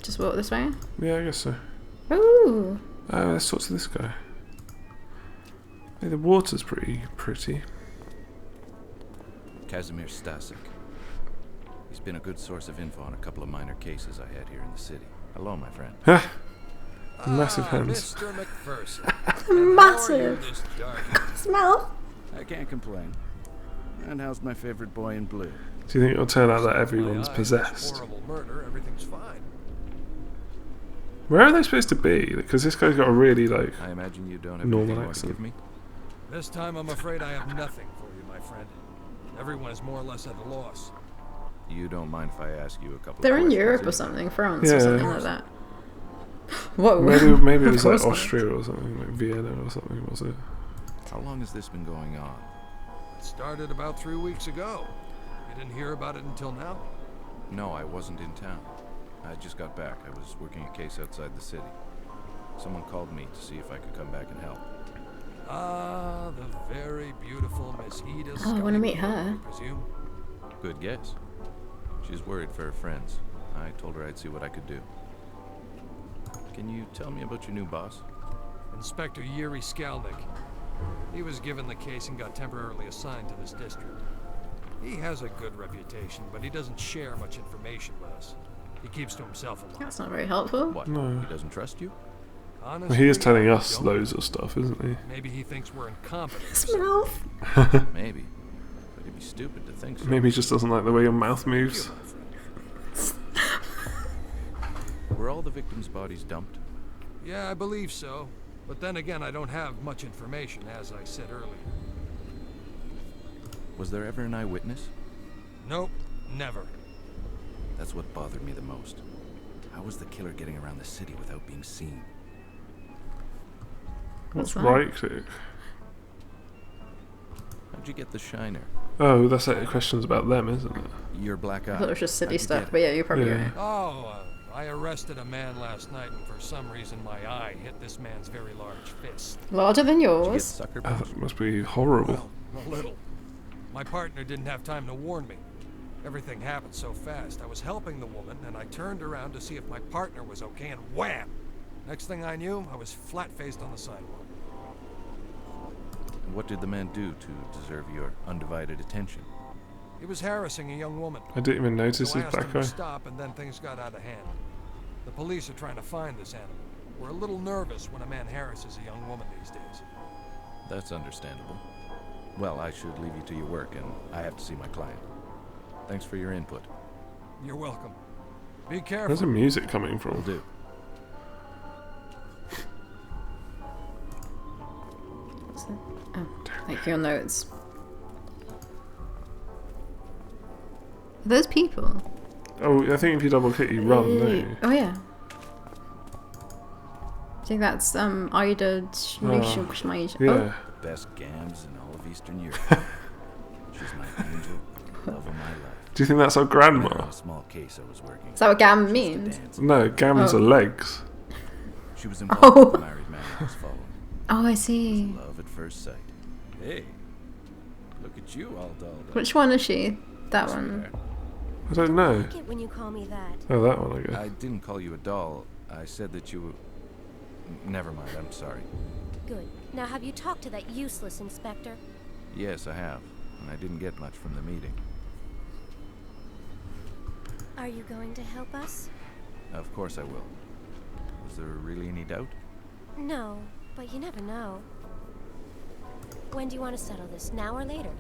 Just walk this way? Yeah, I guess so. Ooh. Let's talk to this guy. Hey, the water's pretty. Casimir Stasek. He's been a good source of info on a couple of minor cases I had here in the city. Hello, my friend. Massive hands. Mr. McPherson. Massive. Smell. I can't complain. And how's my favorite boy in blue? Do you think it'll turn out that everyone's possessed? Horrible murder. Everything's fine. Where are they supposed to be? Because this guy's got a really like. I imagine you don't have Normal anything more to accent. give me? This time, I'm afraid I have nothing for you, my friend. Everyone is more or less at a loss. You don't mind if I ask you a couple They're of in questions? Europe or something, France or Yeah. something like that. Whoa. Maybe it was like Of course not. Austria or something, like Vienna or something, was it? How long has this been going on? It started about 3 weeks ago. You didn't hear about it until now? No, I wasn't in town. I just got back. I was working a case outside the city. Someone called me to see if I could come back and help. Ah, the very beautiful Miss Edith. Oh, I want to meet her. I presume. Good guess. She's worried for her friends. I told her I'd see what I could do. Can you tell me about your new boss? Inspector Yuri Skalnik. He was given the case and got temporarily assigned to this district. He has a good reputation, but he doesn't share much information with us. He keeps to himself a lot. That's not very helpful. What? No. He doesn't trust you? Honestly, Well, he is telling us don't. loads of stuff, isn't he? Maybe he thinks we're incompetent. Smell. Maybe. But it'd be stupid to think so. Maybe he just doesn't like the way your mouth moves. Were all the victims' bodies dumped? Yeah, I believe so. But then again, I don't have much information, as I said earlier. Was there ever an eyewitness? Nope, never. That's what bothered me the most. How was the killer getting around the city without being seen? What's that? right click? How'd you get the shiner? Oh, that's like questions about them, isn't it? Your black eye. I thought it was just How'd silly you stuff, get but yeah, you're probably Yeah. right. Oh, I arrested a man last night, and for some reason my eye hit this man's very large fist. Larger than Did you get yours. sucker Oh, punched? that must be horrible. Well, a little. My partner didn't have time to warn me. Everything happened so fast. I was helping the woman, and I turned around to see if my partner was okay, and wham! Next thing I knew, I was flat-faced on the sidewalk. And what did the man do to deserve your undivided attention? He was harassing a young woman. I didn't even notice So I his asked black him to eye. stop, and then things got out of hand. The police are trying to find this animal. We're a little nervous when a man harasses a young woman these days. That's understandable. Well, I should leave you to your work, and I have to see my client. Thanks for your input. You're welcome. Be careful. Where's the music coming Will from? do. Oh, take your notes. Are those people? Oh, I think if you double click, you run, don't you? Oh yeah. I think that's Ida Schmeisha. Yeah. Best gams in all of Eastern Europe. She's my angel, love of my life. Do you think that's our I met her on grandma? a small case I was working. Is that what Gam She used to means? dance. No, gams Oh. are legs. She was involved with a married man I was following. Oh, I see. Love at first sight. Hey, look at you, all dolled up. Which one is she? That one. Sweetheart. I don't know. I like it when you call me that. Oh, that one, I guess. I didn't call you a doll. I said that you were... Never mind, I'm sorry. Good. Now have you talked to that useless inspector? Yes, I have. And I didn't get much from the meeting. Are you going to help us? Of course I will. Was there really any doubt? No, but you never know. When do you want to settle this, now or later?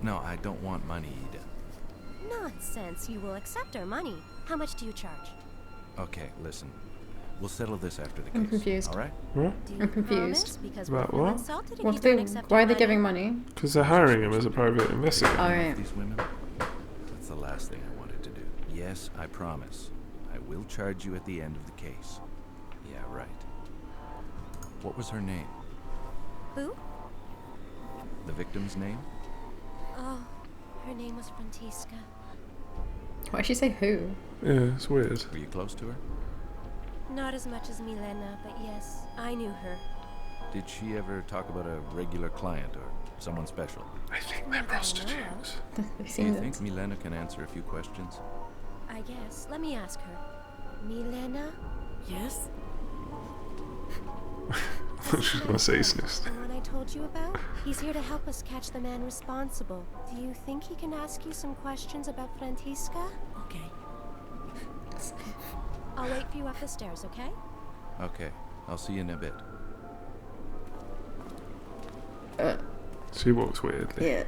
No, I don't want money, Ida. Nonsense, you will accept our money. How much do you charge? Okay, listen. We'll settle this after the case. I'm confused. All right? What? Do you I'm confused. promise? Because About we'll feel what? insulted if What you they, don't accept why our are they money. giving money? Because they're hiring him as a private investigator. Alright. These women. That's the last thing I wanted to do. Yes, I promise. I will charge you at the end of the case. Yeah, right. What was her name? Who? The victim's name? Oh, her name was Frantiska. Why did she say who? Yeah, it's weird. Were you close to her? Not as much as Milena, but yes, I knew her. Did she ever talk about a regular client or someone special? I think they're prostitutes. Have you Do you seen think it? Milena can answer a few questions? I guess. Let me ask her. Milena? Yes? She's gonna say sniffed. The one I told you about? He's here to help us catch the man responsible. Do you think he can ask you some questions about Frantiska? Okay. I'll wait for you up the stairs, okay? Okay, I'll see you in a bit. She walks weirdly. Yeah.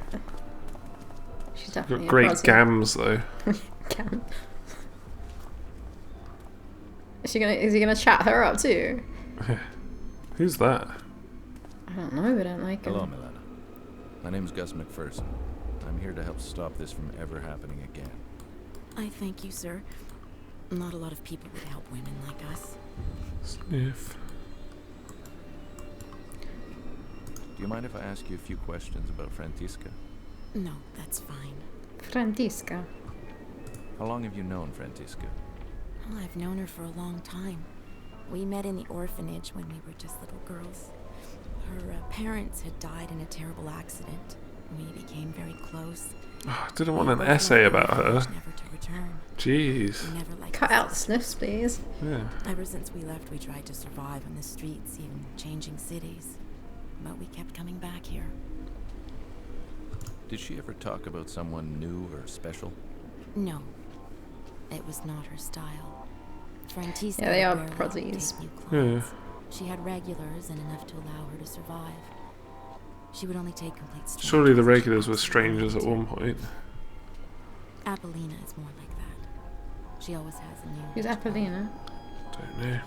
She's definitely Got great a prosy. gams though. Gam. Is he gonna chat her up too? Who's that? I don't know, I don't like him. Hello, Milena. My name's Gus McPherson. I'm here to help stop this from ever happening again. I thank you, sir. Not a lot of people would help women like us. Sniff. Do you mind if I ask you a few questions about Frantiska? No, that's fine. Frantiska. How long have you known Frantiska? Well, I've known her for a long time. We met in the orphanage when we were just little girls. Her parents had died in a terrible accident. We became very close. Oh, I didn't want an essay about her. Never to return. Jeez. We never liked Cut the out the sniffs, please. Yeah. Ever since we left, we tried to survive on the streets, even changing cities. But we kept coming back here. Did she ever talk about someone new or special? No. It was not her style. Frantiska Yeah, they are rarely prodigies. would take new Yeah. clients. She had regulars and enough to allow her to survive. She would only take complete strangers. Surely the if she regulars were absolutely strangers at wanted one to. point. Apollina is more like that. She always has a new. Who's Apollina? Don't know.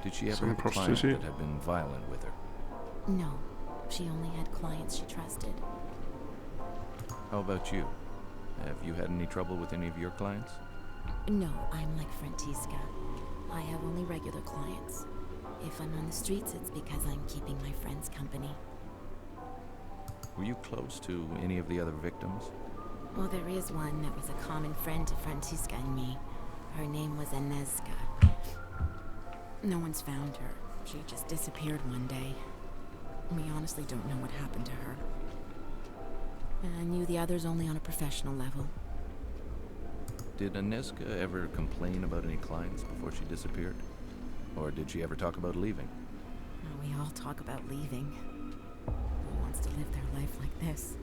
Did she ever Some have a client prostitute? that had been violent with her? No. She only had clients she trusted. How about you? Have you had any trouble with any of your clients? No, I'm like Frantiska. I have only regular clients. If I'm on the streets, it's because I'm keeping my friends company. Were you close to any of the other victims? Well, there is one that was a common friend to Frantiska and me. Her name was Inezka. No one's found her. She just disappeared one day. We honestly don't know what happened to her. And I knew the others only on a professional level. Did Inezka ever complain about any clients before she disappeared? Or did she ever talk about leaving? We all talk about leaving. Who wants to live their life like this?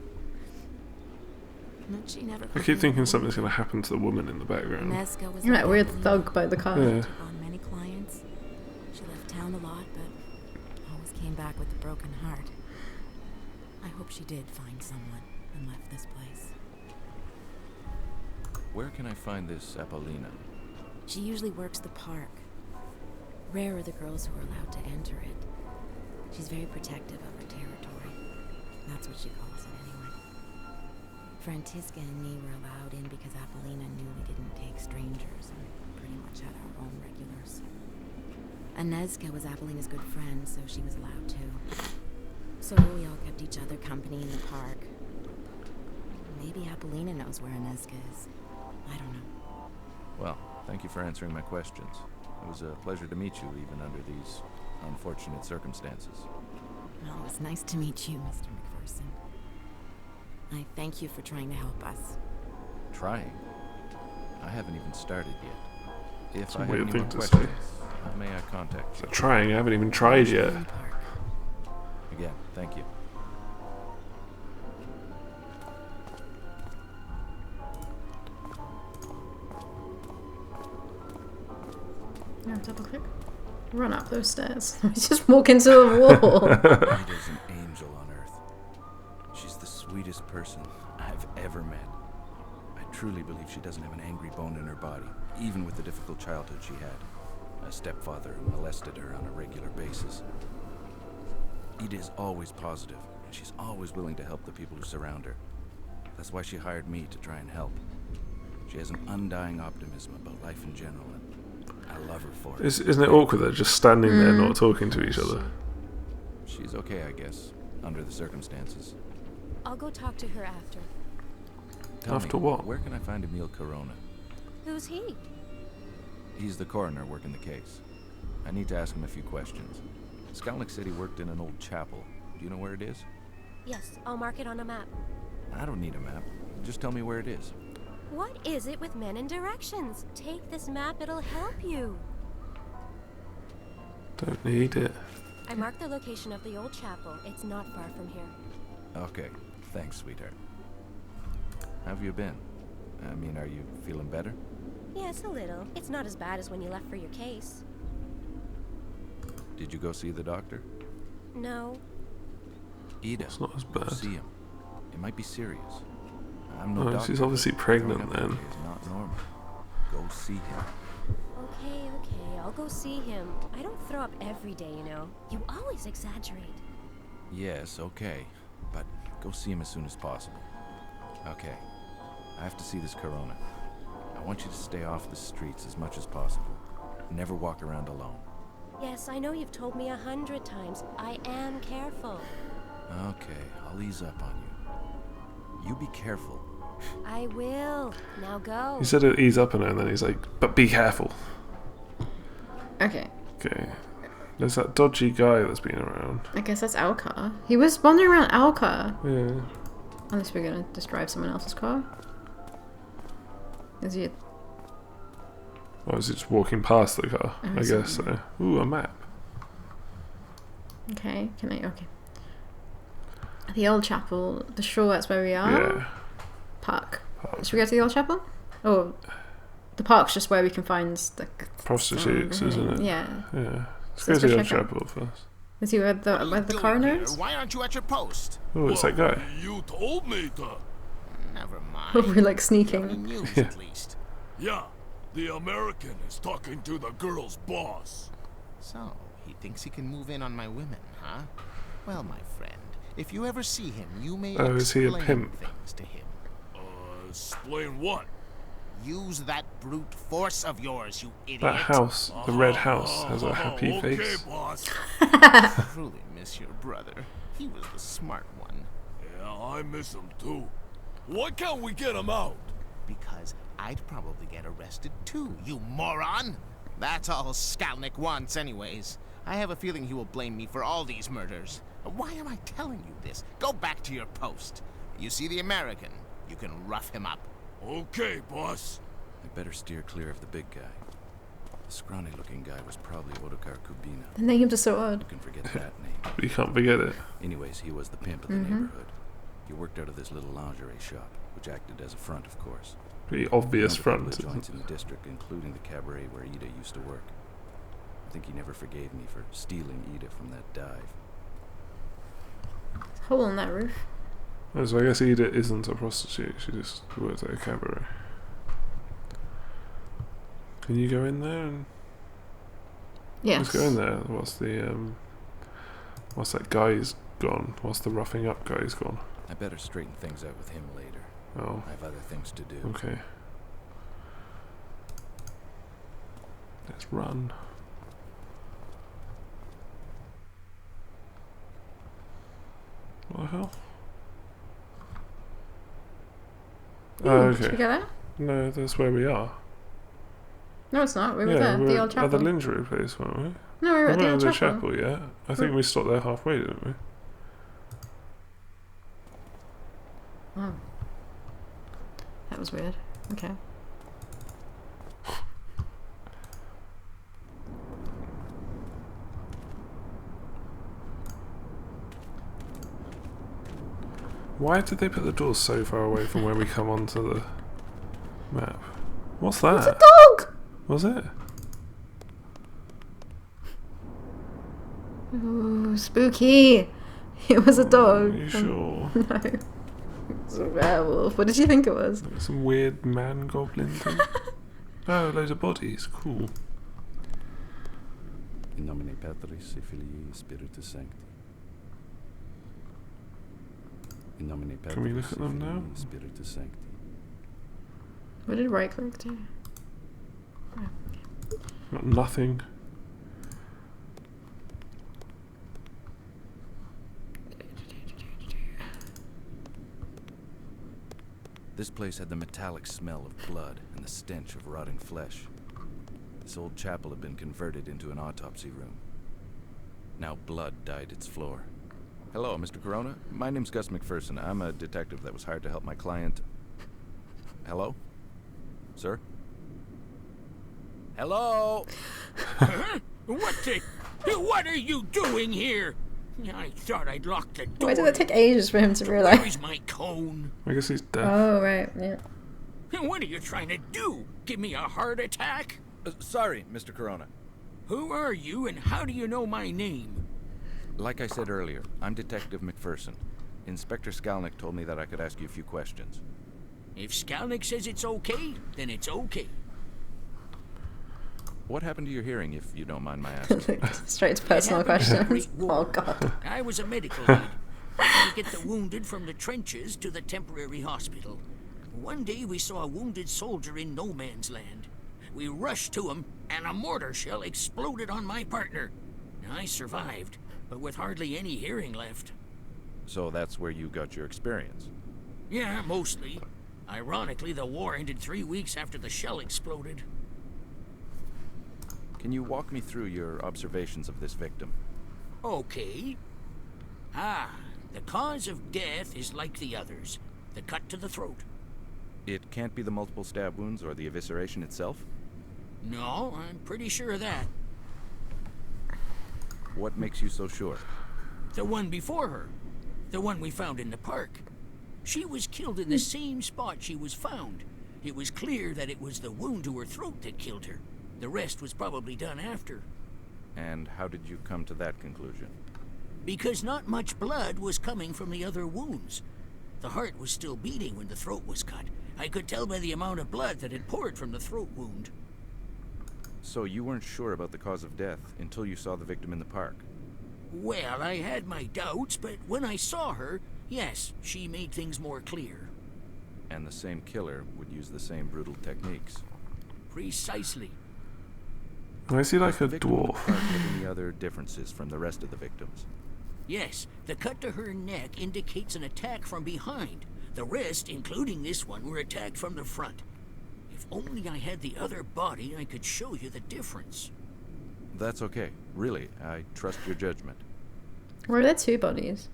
But she never. I keep thinking something's going to happen to the woman in the background. Inezka was You're that like weird Apollina. thug by the car. Yeah. Took on many clients. She left town a lot, but always came back with a broken heart. I hope she did find someone and left this place. Where can I find this Apollina? She usually works the park. Rare are the girls who are allowed to enter it. She's very protective of her territory. That's what she calls it anyway. Frantiska and me were allowed in because Apollina knew we didn't take strangers and pretty much had our own regulars. Inezka was Apollina's good friend, so she was allowed too. So we all kept each other company in the park. Maybe Apollina knows where Inezka is. I don't know. Well, thank you for answering my questions. It was a pleasure to meet you, even under these unfortunate circumstances. Well, it was nice to meet you, Mr. McPherson. I thank you for trying to help us. Trying? I haven't even started yet. If It's a I have weird any thing more to say. questions, how may I contact you? Trying, I haven't even tried yet. In the park. Again, thank you. Yeah, double click. Run up those stairs. Just walk into the wall. Ada's an angel on Earth. She's the sweetest person I've ever met. I truly believe she doesn't have an angry bone in her body, even with the difficult childhood she had. A stepfather who molested her on a regular basis. Ida is always positive, and she's always willing to help the people who surround her. That's why she hired me to try and help. She has an undying optimism about life in general, and I love her for it. Isn't it awkward they're just standing there not talking to each other? She's okay, I guess, under the circumstances. I'll go talk to her after. Tell After me, what? where can I find Emil Corona? Who's he? He's the coroner working the case. I need to ask him a few questions. Skalnik said he worked in an old chapel. Do you know where it is? Yes, I'll mark it on a map. I don't need a map. Just tell me where it is. What is it with men and directions? Take this map, it'll help you. Don't need it. I marked the location of the old chapel. It's not far from here. Okay, thanks, sweetheart. How have you been? I mean, are you feeling better? Yes, a little. It's not as bad as when you left for your case. Did you go see the doctor? No. Ida, It's not as go bad. see him. It might be serious. I'm no Oh, doctor. she's obviously but pregnant throwing up then. every day is not normal. Go see him. Okay, I'll go see him. I don't throw up every day, you know. You always exaggerate. Yes, okay. But go see him as soon as possible. Okay. I have to see this corona. I want you to stay off the streets as much as possible. Never walk around alone. Yes, I know you've told me 100 times. I am careful. Okay, I'll ease up on you. You be careful. I will. Now go. He said it ease up on her, and then he's like, but be careful. Okay. Okay. There's that dodgy guy that's been around. I guess that's our car. He was wandering around our car. Yeah. Unless we're gonna just drive someone else's car. Is he? Or is he just walking past the car? Oh, I guess so. Ooh, a map. Okay. Can I? Okay. The old chapel. The shore. That's where we are. Yeah. Park. Park. Should we go to the old chapel? Or the park's just where we can find the Prostitutes, isn't it? Yeah. Yeah. Let's So go to the old let's go check chapel first. Is he where the coroner is? Why aren't you at your post? Oh, it's that guy. You told me to. Never Or mind. we're like Any sneaking. news, Yeah. at least. Yeah, the American is talking to the girl's boss. So, he thinks he can move in on my women, huh? Well, my friend, if you ever see him, you may Oh, is he a explain pimp? things to him. Explain what? Use that brute force of yours, you idiot. That house, the red house, has a happy okay, face. boss. Truly miss your brother. He was the smart one. Yeah, I miss him too. Why can't we get him out? Because I'd probably get arrested too, you moron! That's all Skalnick wants anyways. I have a feeling he will blame me for all these murders. Why am I telling you this? Go back to your post. You see the American? You can rough him up. Okay, boss. I better steer clear of the big guy. The scrawny-looking guy was probably Ottokar Kubina. The names are so You odd. can forget that name. You can't forget it. Anyways, he was the pimp of the neighborhood. He worked out of this little lingerie shop, which acted as a front, of course. Pretty obvious He owned a couple front. of joints Isn't in the district, including the cabaret where Ida used to work. I think he never forgave me for stealing Ida from that dive. There's a hole in that roof. Oh, so I guess Ida isn't a prostitute. She just works at a cabaret. Can you go in there and Yes. let's go in there? What's that guy's gone? What's the roughing up guy's gone? I better straighten things out with him later. Oh, I have other things to do. okay. Let's run. What the hell? Ooh, Oh, Should we okay. go there? No, that's where we are. No, it's not. We were Yeah, there. we're The old at chapel. the lingerie place, weren't we? No, we were We at the weren't old at the chapel. chapel yet. I think we stopped there halfway, didn't we? Oh. That was weird. Okay. Why did they put the doors so far away from where we come onto the map? What's that? It's a dog! Was it? Ooh, spooky! It was a dog. Are you sure? No. It's a werewolf. What did you think it was? Like some weird man goblin thing? Oh, loads of bodies. Cool. In nomine Patris et Filii Spiritus Sancti. In nomine Patris Can we look at et them now? Filii Spiritus Sancti. What did right click do? Got nothing. This place had the metallic smell of blood and the stench of rotting flesh. This old chapel had been converted into an autopsy room. Now blood dyed its floor. Hello, Mr. Corona. My name's Gus McPherson. I'm a detective that was hired to help my client. Hello? Sir? Hello? What are you doing here? I thought I'd locked the door. Why did it take ages for him to Where realise? is my cone? I guess he's deaf. Oh, right, yeah. What are you trying to do? Give me a heart attack? Sorry, Mr. Corona. Who are you and how do you know my name? Like I said earlier, I'm Detective McPherson. Inspector Skalnick told me that I could ask you a few questions. If Skalnick says it's okay, then it's okay. What happened to your hearing, if you don't mind my asking? Straight to personal It happened in the questions. Great War. Oh, God. I was a medical aide. I get the wounded from the trenches to the temporary hospital. One day we saw a wounded soldier in no man's land. We rushed to him, and a mortar shell exploded on my partner. I survived, but with hardly any hearing left. So that's where you got your experience. Yeah, mostly. Ironically, the war ended 3 weeks after the shell exploded. Can you walk me through your observations of this victim? Okay. The cause of death is like the others. The cut to the throat. It can't be the multiple stab wounds or the evisceration itself? No, I'm pretty sure of that. What makes you so sure? The one before her. The one we found in the park. She was killed in the same spot she was found. It was clear that it was the wound to her throat that killed her. The rest was probably done after. And how did you come to that conclusion? Because not much blood was coming from the other wounds. The heart was still beating when the throat was cut. I could tell by the amount of blood that had poured from the throat wound. So you weren't sure about the cause of death until you saw the victim in the park? Well, I had my doubts, but when I saw her, yes, she made things more clear. And the same killer would use the same brutal techniques. Precisely. Why is he like a Does the victim in the dwarf? park have any other differences from the rest of the victims? Yes, the cut to her neck indicates an attack from behind. The rest, including this one, were attacked from the front. If only I had the other body, I could show you the difference. That's okay. Really, I trust your judgment. Were there two bodies?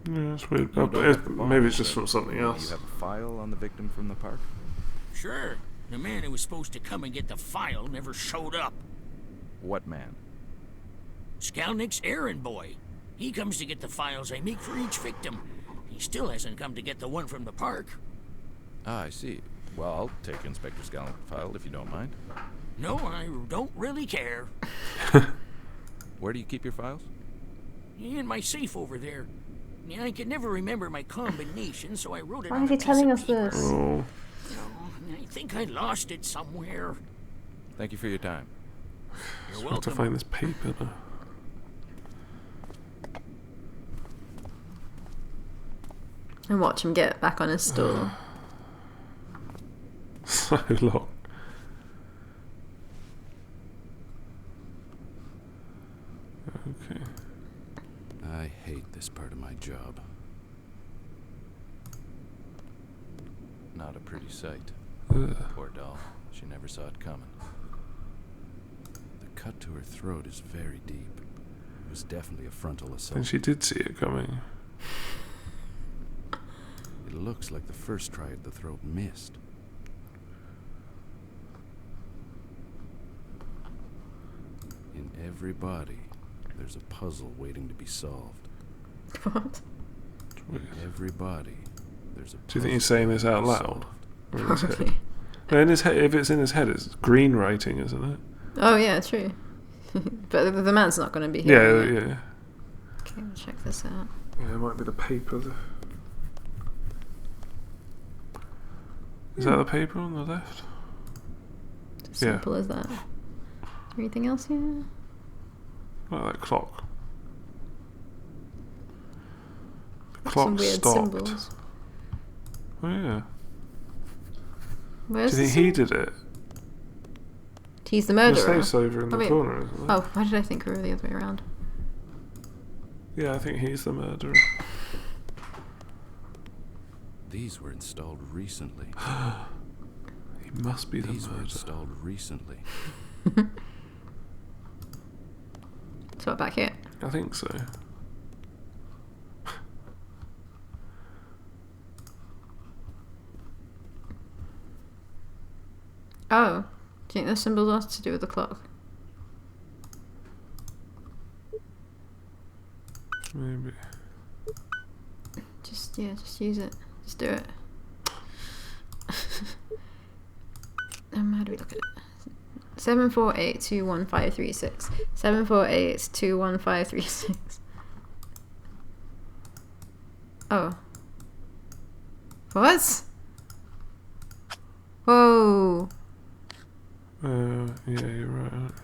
Yeah, it's weird. You Oh, don't but have the maybe it's body, just but from something You else. have a file on the victim from the park? Sure, the man who was supposed to come and get the file never showed up. What man? Skalnick's errand boy. He comes to get the files I make for each victim. He still hasn't come to get the one from the park. Ah, I see. Well, I'll take Inspector Skalnick's file if you don't mind. No, I don't really care. Where do you keep your files? In my safe over there. I could never remember my combination, so I wrote it Why on is a he piece telling of us paper. this? Oh, I think I lost it somewhere. Thank you for your time. You're I have to welcome. find this paper now. And watch him get back on his stool. So long. Okay. I hate this part of my job. Not a pretty sight. Ugh. Poor doll. She never saw it coming. The cut to her throat is very deep. It was definitely a frontal assault. And she did see it coming. It looks like the first try at the throat missed. In every body, there's a puzzle waiting to be solved. What? Weird. In every body, there's a puzzle. Do you think he's saying this out waiting to be loud? solved. Or in his head? Probably. No, in his head. If it's in his head, it's green writing, isn't it? Oh, yeah, true. But the man's not going to be Yeah, here. yeah. Okay, we'll check this out. Yeah, it might be the paper. Is that the paper on the left? As Yeah. simple as that. Anything else here? Like that clock. The Some clock weird stopped. symbols. Oh yeah. Where's Do you think the he did it? He's the The murderer. safe's over in the Oh, wait. corner, isn't it? Oh, why did I think we were the other way around? Yeah, I think he's the murderer. These were installed recently. He must be the These were murderer. installed recently. So back here. I think so. Oh, do you think the symbols are to do with the clock? Maybe. Just use it. Just do it. How do we look at it? 748215336. 748215336. Oh. What? Whoa. Yeah, you're right. Aren't you?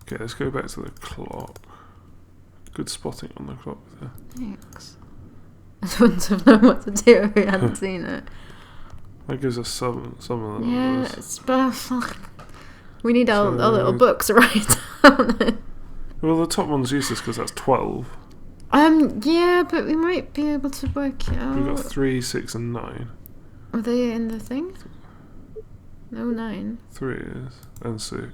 Okay, let's go back to the clock. Good spotting on the clock there. Thanks. I wouldn't have known what to do if we hadn't seen it. That gives us some of the numbers. Yes, but we need our little books to write down. Well, the top one's useless because that's 12. Yeah, but we might be able to work it out. We've got 3, 6, and 9. Are they in the thing? No, 9. 3 is, and 6.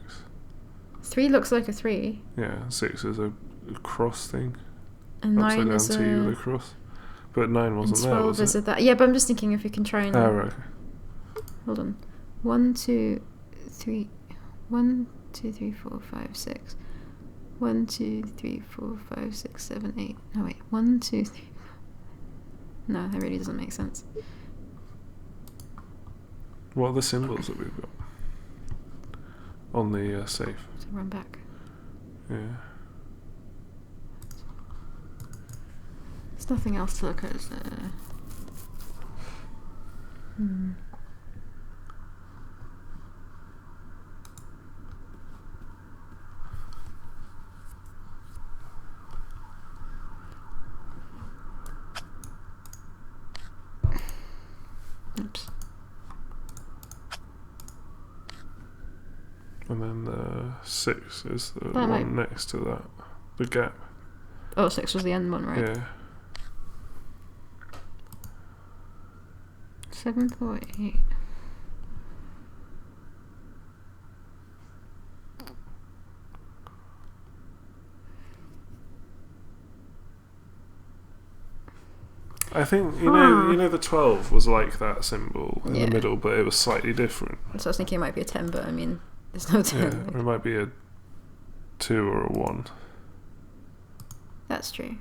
3 looks like a 3. Yeah, 6 is a cross thing. And Upside 9 down is T with a cross. But 9 and wasn't there, 12 was is it? that. Yeah, but I'm just thinking if we can try and. Oh, right. Hold on. 1, 2, 3. 1, 2, 3, 4, 5, 6. 1, 2, 3, 4, 5, 6, 7, 8. No, wait. 1, 2, 3. No, that really doesn't make sense. What are the symbols that we've got on the safe? So run back. Yeah. There's nothing else to look at, is there? Oops. And then the 6 is the That one next to that. The gap. Oh, 6 was the end one, right? Yeah. 748. I think you know the 12 was like that symbol in the middle, but it was slightly different. So I was thinking it might be a 10, but I mean, there's no 10. Yeah, or it might be a 2 or a 1. That's true.